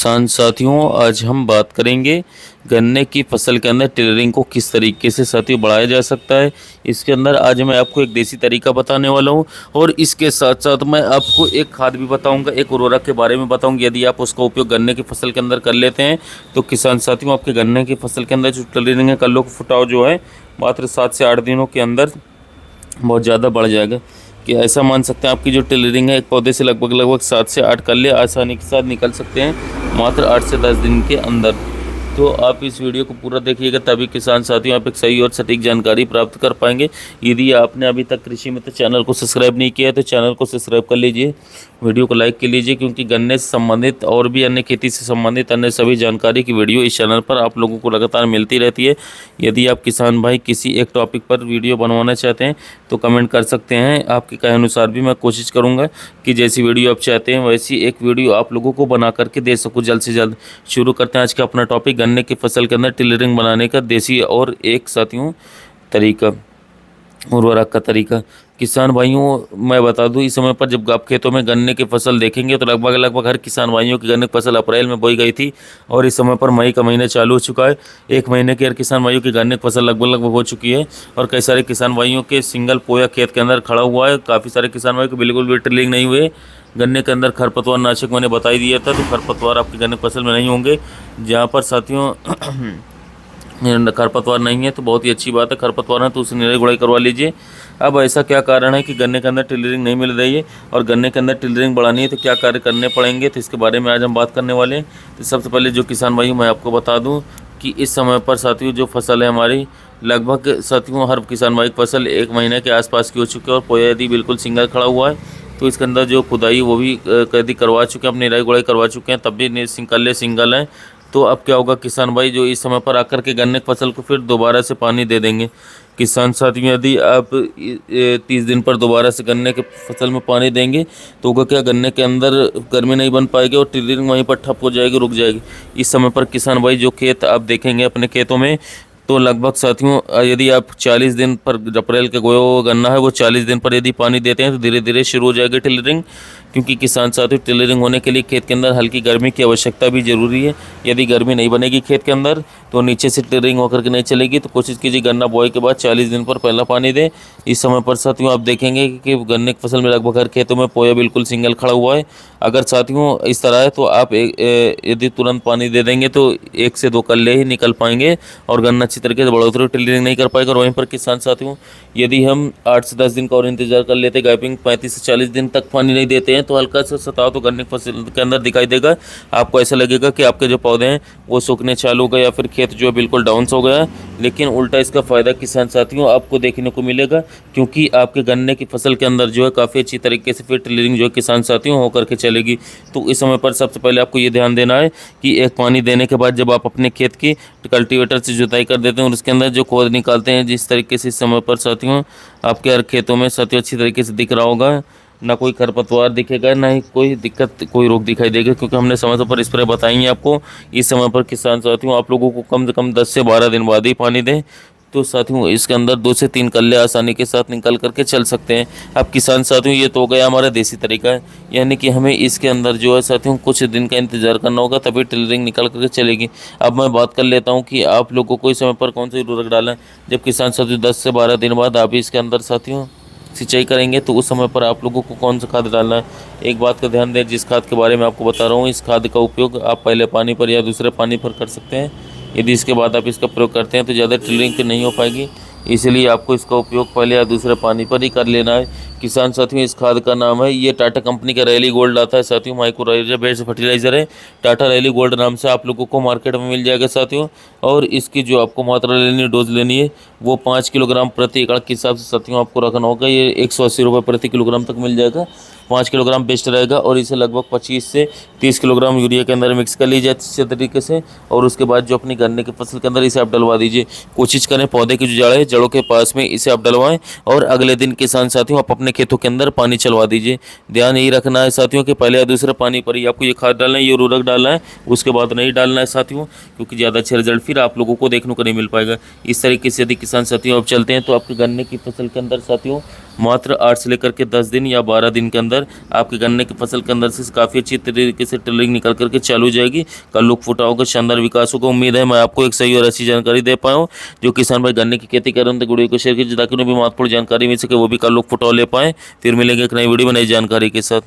किसान साथियों, आज हम बात करेंगे गन्ने की फसल के अंदर टिलरिंग को किस तरीके से साथियों बढ़ाया जा सकता है। इसके अंदर आज मैं आपको एक देसी तरीका बताने वाला हूं और इसके साथ साथ मैं आपको एक खाद भी बताऊंगा, एक उर्वरक के बारे में बताऊंगा। यदि आप उसका उपयोग गन्ने की फसल के अंदर कर लेते हैं तो किसान साथियों आपके गन्ने की फसल के अंदर जो टिलरिंग है, कल्लों का फुटाव जो है मात्र 7 से 8 दिनों के अंदर बहुत ज़्यादा बढ़ जाएगा। कि ऐसा मान सकते हैं आपकी जो टिलरिंग है, एक पौधे से लगभग 7 से 8 कल्ले आसानी के साथ निकल सकते हैं मात्र 8 से 10 दिन के अंदर। तो आप इस वीडियो को पूरा देखिएगा, तभी किसान साथियों आप एक सही और सटीक जानकारी प्राप्त कर पाएंगे। यदि आपने अभी तक कृषि मित्र चैनल को सब्सक्राइब नहीं किया है तो चैनल को सब्सक्राइब कर लीजिए, वीडियो को लाइक कर लीजिए, क्योंकि गन्ने से संबंधित और भी अन्य खेती से संबंधित अन्य सभी जानकारी की वीडियो इस चैनल पर आप लोगों को लगातार मिलती रहती है। यदि आप किसान भाई किसी एक टॉपिक पर वीडियो बनवाना चाहते हैं तो कमेंट कर सकते हैं। आपके कहे अनुसार भी मैं कोशिश करूँगा कि जैसी वीडियो आप चाहते हैं वैसी एक वीडियो आप लोगों को बना करके दे सकूँ जल्द से जल्द। शुरू करते हैं आज का अपना टॉपिक, गन्ने की फसल के अंदर टिलरिंग बनाने का देसी और एक साथियों तरीका, उर्वरक का तरीका। किसान भाइयों मैं बता दूं, इस समय पर जब आप खेतों में गन्ने की फसल देखेंगे तो लगभग हर किसान भाइयों की गन्ने की फसल अप्रैल में बोई गई थी और इस समय पर मई का महीना चालू हो चुका है। एक महीने के हर किसान भाइयों की गन्ने की फसल लगभग हो चुकी है और कई सारे किसान भाइयों के सिंगल पोया खेत के अंदर खड़ा हुआ है। काफ़ी सारे किसान भाइयों को बिल्कुल भी टिलरिंग नहीं हुए। गन्ने के अंदर खरपतवार नाशक मैंने बता ही दिया था, तो खरपतवार आपकी गन्ने की फसल में नहीं होंगे। जहाँ पर साथियों खरपतवार नहीं है तो बहुत ही अच्छी बात है, खरपतवार है तो उसे निराई गुड़ाई करवा लीजिए। अब ऐसा क्या कारण है कि गन्ने के अंदर टिलरिंग नहीं मिल रही है और गन्ने के अंदर टिलरिंग बढ़ानी है तो क्या कार्य करने पड़ेंगे, तो इसके बारे में आज हम बात करने वाले हैं। तो सबसे पहले जो किसान भाई मैं आपको बता दूं कि इस समय पर साथियों जो फसल है हमारी, लगभग साथियों हर किसान भाई की फसल 1 महीने के आसपास की हो चुकी है और पोया यदि बिल्कुल सिंगल खड़ा हुआ है तो इसके अंदर जो खुदाई वो भी यदि करवा चुके हैं, अपनी निराई गुड़ाई करवा चुके हैं, तब भी सिंगल हैं। तो अब क्या होगा, किसान भाई जो इस समय पर आकर के गन्ने की फसल को फिर दोबारा से पानी दे देंगे। किसान साथियों यदि आप 30 दिन पर दोबारा से गन्ने के फसल में पानी देंगे तो होगा क्या, गन्ने के अंदर गर्मी नहीं बन पाएगी और टिलरिंग वहीं पर ठप हो जाएगी, रुक जाएगी। इस समय पर किसान भाई जो खेत आप देखेंगे अपने खेतों में, तो लगभग साथियों यदि आप 40 दिन पर, अप्रैल के गोया हुआ गन्ना है वो 40 दिन पर यदि पानी देते हैं तो धीरे धीरे शुरू हो जाएगी टिलरिंग। क्योंकि किसान साथियों टिलरिंग होने के लिए खेत के अंदर हल्की गर्मी की आवश्यकता भी जरूरी है। यदि गर्मी नहीं बनेगी खेत के अंदर तो नीचे से टिलरिंग होकर के नहीं चलेगी। तो कोशिश कीजिए गन्ना बोए के बाद 40 दिन पर पहला पानी दें। इस समय पर साथियों आप देखेंगे कि गन्ने की फसल में लगभग हर खेतों में पोया बिल्कुल सिंगल खड़ा हुआ है। अगर साथियों इस तरह है तो आप यदि तुरंत पानी दे देंगे तो 1 से 2 कल्ले ही निकल पाएंगे और गन्ना अच्छी तरीके से बढ़ोतरी टिलरिंग नहीं कर पाएगा। और वहीं पर किसान साथियों यदि हम 8 से 10 दिन का और इंतजार कर लेते, गैपिंग 35 से 40 दिन तक पानी नहीं देते हैं तो हल्का सा सताव तो गन्ने की फसल के अंदर दिखाई देगा। आपको ऐसा लगेगा कि आपके जो पौधे हैं वो सूखने चालू हो गए या फिर खेत जो है बिल्कुल डाउन हो गया है। लेकिन उल्टा इसका फ़ायदा किसान साथियों आपको देखने को मिलेगा, क्योंकि आपके गन्ने की फसल के अंदर जो है काफ़ी अच्छी तरीके से फिर टिलरिंग जो है किसान साथियों होकर के चलेगी। तो इस समय पर सबसे पहले आपको ये ध्यान देना है कि एक पानी देने के बाद जब आप अपने खेत की कल्टीवेटर से जुताई कर देते हैं और उसके अंदर जो खोद निकालते हैं, जिस तरीके से इस समय पर साथियों आपके हर खेतों में साथियों अच्छी तरीके से दिख रहा होगा, ना कोई खरपतवार दिखेगा, ना ही कोई दिक्कत, कोई रोग दिखाई देगा, क्योंकि हमने समय पर स्प्रे बताएंगे आपको। इस समय पर किसान साथियों आप लोगों को कम से कम 10 से 12 दिन बाद ही पानी दें तो साथियों इसके अंदर 2 से 3 कल्ले आसानी के साथ निकल करके चल सकते हैं। अब किसान साथियों ये तो हो गया हमारा देसी तरीका है, यानी कि हमें इसके अंदर जो है साथियों कुछ दिन का इंतजार करना होगा तभी टिलरिंग निकल करके चलेगी। अब मैं बात कर लेता हूँ कि आप लोगों को इस समय पर कौन सी उर्वरक डालना है। जब किसान साथियों 10 से 12 दिन बाद आप इसके अंदर साथियों सिंचाई करेंगे तो उस समय पर आप लोगों को कौन सा खाद डालना है। एक बात का ध्यान दें, जिस खाद के बारे में आपको बता रहा हूँ, इस खाद का उपयोग आप पहले पानी पर या दूसरे पानी पर कर सकते हैं। यदि इसके बाद आप इसका प्रयोग करते हैं तो ज़्यादा टिलरिंग तो नहीं हो पाएगी, इसलिए आपको इसका उपयोग पहले या दूसरे पानी पर ही कर लेना है। किसान साथियों इस खाद का नाम है, ये टाटा कंपनी का रैली गोल्ड आता है साथियों, माइक्रोराइजर बेस्ड फर्टिलाइजर है। टाटा रैली गोल्ड नाम से आप लोगों को मार्केट में मिल जाएगा साथियों। और इसकी जो आपको मात्रा लेनी है, डोज लेनी है, वो 5 किलोग्राम प्रति एकड़ के हिसाब से साथियों आपको रखना होगा। ये 180 रुपये प्रति किलोग्राम तक मिल जाएगा। 5 किलोग्राम बेस्ट रहेगा और इसे लगभग 25 से 30 किलोग्राम यूरिया के अंदर मिक्स कर लीजिए अच्छे तरीके से। और उसके बाद जो अपनी गन्ने की फसल के अंदर इसे आप डलवा दीजिए। कोशिश करें पौधे की जो जड़ है, जड़ों के पास में इसे आप डलवाएं और अगले दिन किसान साथियों आप अपने खेतों के अंदर पानी चलवा दीजिए। ध्यान यही रखना है साथियों कि पहले या दूसरे पानी पर ही आपको ये खाद डालना है, ये उर्वरक डालना है, उसके बाद नहीं डालना है साथियों, क्योंकि ज़्यादा अच्छे रिजल्ट फिर आप लोगों को देखने को नहीं मिल पाएगा। इस तरीके से यदि किसान साथियों आप चलते हैं तो आपके गन्ने की फसल के अंदर साथियों मात्र 8 से लेकर के 10 दिन या 12 दिन के अंदर अंदर आपके गन्ने की फसल के अंदर से काफ़ी अच्छी तरीके से टिलरिंग निकल करके चालू हो जाएगी। कल लुक फुटा होगा, शानदार विकास होगा। उम्मीद है मैं आपको एक सही और अच्छी जानकारी दे पाया हूँ। जो किसान भाई गन्ने की खेती कर रहे हैं तो वीडियो को शेयर कीजिए ताकि उन्हें भी महत्वपूर्ण जानकारी मिल सके, वो भी कल लुक फुटाव ले पाएँ। फिर मिलेंगे एक नई वीडियो में नई जानकारी के साथ।